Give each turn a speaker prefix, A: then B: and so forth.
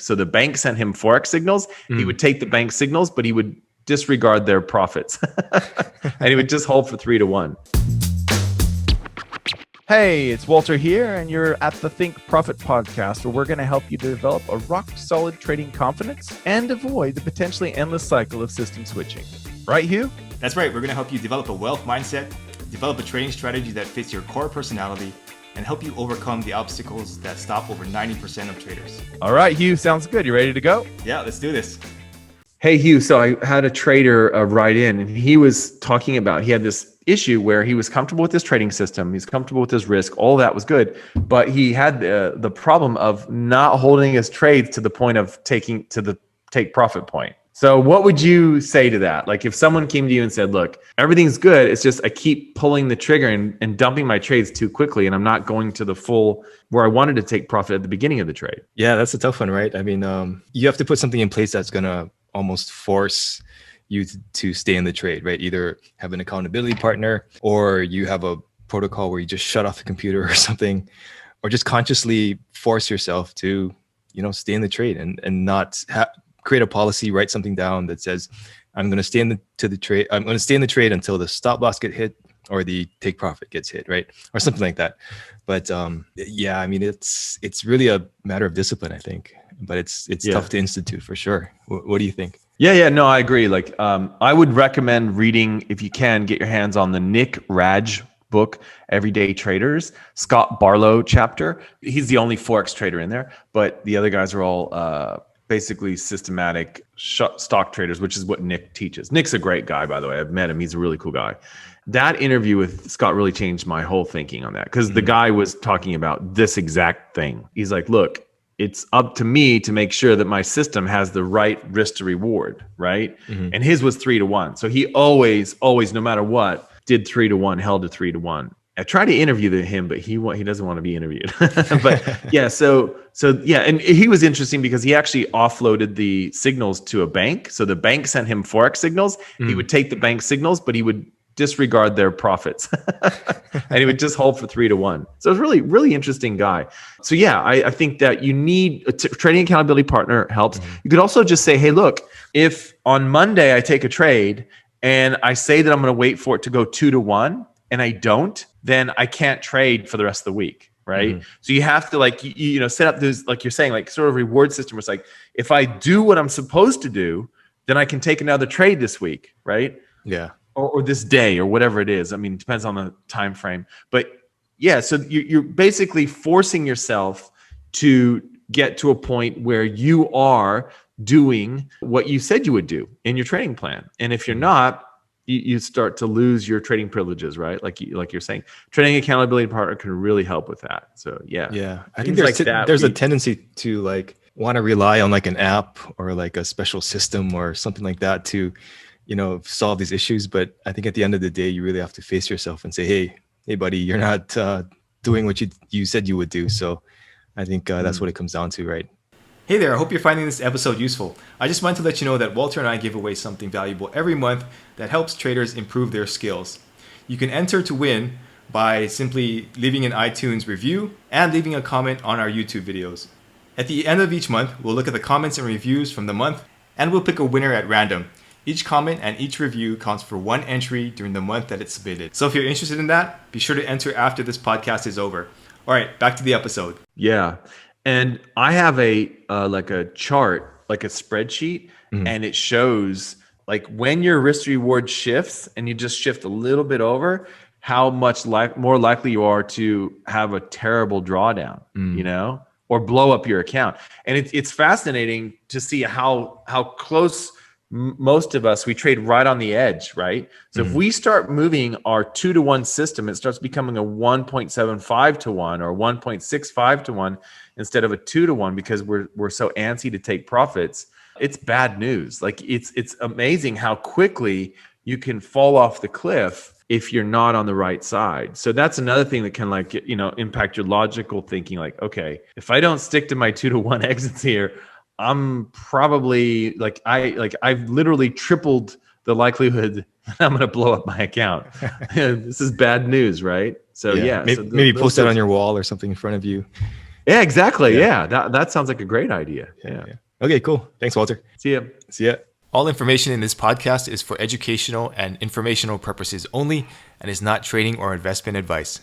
A: So the bank sent him Forex signals. He would take the bank signals, but he would disregard their profits. And he would just hold for 3 to 1.
B: Hey, it's Walter here, and you're at the Think Profit podcast, where we're going to help you develop a rock-solid trading confidence and avoid the potentially endless cycle of system switching. Right, Hugh?
C: That's right. We're going to help you develop a wealth mindset, develop a trading strategy that fits your core personality, and help you overcome the obstacles that stop over 90% of traders.
B: All right, Hugh, sounds good. You ready to go?
C: Yeah, let's do this.
A: Hey, Hugh. So I had a trader write in, and he was talking about, he had this issue where he was comfortable with his trading system. He's comfortable with his risk. All that was good. But he had the problem of not holding his trades to the point of taking to the take profit point. So what would you say to that? Like if someone came to you and said, look, everything's good. It's just I keep pulling the trigger and dumping my trades too quickly, and I'm not going to the full where I wanted to take profit at the beginning of the trade.
D: Yeah, that's a tough one, right? I mean, you have to put something in place that's going to almost force you to stay in the trade, right? Either have an accountability partner, or you have a protocol where you just shut off the computer or something, or just consciously force yourself to, stay in the trade and not create a policy, write something down that says, I'm going to stay in the trade. I'm going to stay in the trade until the stop loss get hit or the take profit gets hit, right? Or something like that. But yeah, I mean, it's really a matter of discipline, I think. But it's tough to institute for sure. What do you think?
A: Yeah, no, I agree. Like, I would recommend reading, if you can, get your hands on the Nick Raj book, Everyday Traders, Scott Barlow chapter. He's the only Forex trader in there, but the other guys are all basically systematic stock traders, which is what Nick teaches. Nick's a great guy, by the way. I've met him. He's a really cool guy. That interview with Scott really changed my whole thinking on that, because the guy was talking about this exact thing. He's like, look, it's up to me to make sure that my system has the right risk to reward, right? And his was 3 to 1. So he always, no matter what, did 3 to 1, held to 3 to 1. I tried to interview him, but he doesn't want to be interviewed. But yeah, so yeah, and he was interesting because he actually offloaded the signals to a bank. So the bank sent him Forex signals. He would take the bank signals, but he would disregard their profits, and he would just hold for 3 to 1. So it's really, really interesting guy. So yeah, I think that you need a trading accountability partner helps. You could also just say, hey, look, if on Monday I take a trade and I say that I'm going to wait for it to go 2 to 1, and I don't, then I can't trade for the rest of the week, right? So you have to set up this, like you're saying, like sort of reward system where it's like, if I do what I'm supposed to do, then I can take another trade this week, right?
D: Yeah.
A: Or this day, or whatever it is. I mean, it depends on the time frame. But yeah, so you're basically forcing yourself to get to a point where you are doing what you said you would do in your trading plan. And if you're not, you start to lose your trading privileges, right? Like you're saying, trading accountability partner can really help with that. So yeah.
D: I think there's a tendency to like want to rely on like an app or like a special system or something like that to, solve these issues. But I think at the end of the day, you really have to face yourself and say, hey, buddy, you're not doing what you said you would do. So I think that's what it comes down to, right?
C: Hey there, I hope you're finding this episode useful. I just wanted to let you know that Walter and I give away something valuable every month that helps traders improve their skills. You can enter to win by simply leaving an iTunes review and leaving a comment on our YouTube videos. At the end of each month, we'll look at the comments and reviews from the month, and we'll pick a winner at random. Each comment and each review counts for one entry during the month that it's submitted. So if you're interested in that, be sure to enter after this podcast is over. All right, back to the episode.
A: Yeah. And I have a chart, like a spreadsheet, and it shows like when your risk reward shifts and you just shift a little bit over, how much more likely you are to have a terrible drawdown, or blow up your account. And it's fascinating to see how close most of us, we trade right on the edge, right? So if we start moving our 2 to 1 system, it starts becoming a 1.75 to 1 or 1.65 to 1 instead of a 2 to 1 because we're so antsy to take profits. It's bad news. Like it's amazing how quickly you can fall off the cliff if you're not on the right side. So that's another thing that can impact your logical thinking. Like, okay, if I don't stick to my 2 to 1 exits here, I'm probably I've literally tripled the likelihood that I'm going to blow up my account. This is bad news, right? So yeah,
D: maybe post that on your wall or something in front of you.
A: Yeah, exactly.
D: Yeah.
A: Yeah, that sounds like a great idea. Yeah.
D: Okay, cool. Thanks, Walter.
A: See ya.
D: See ya.
C: All information in this podcast is for educational and informational purposes only and is not trading or investment advice.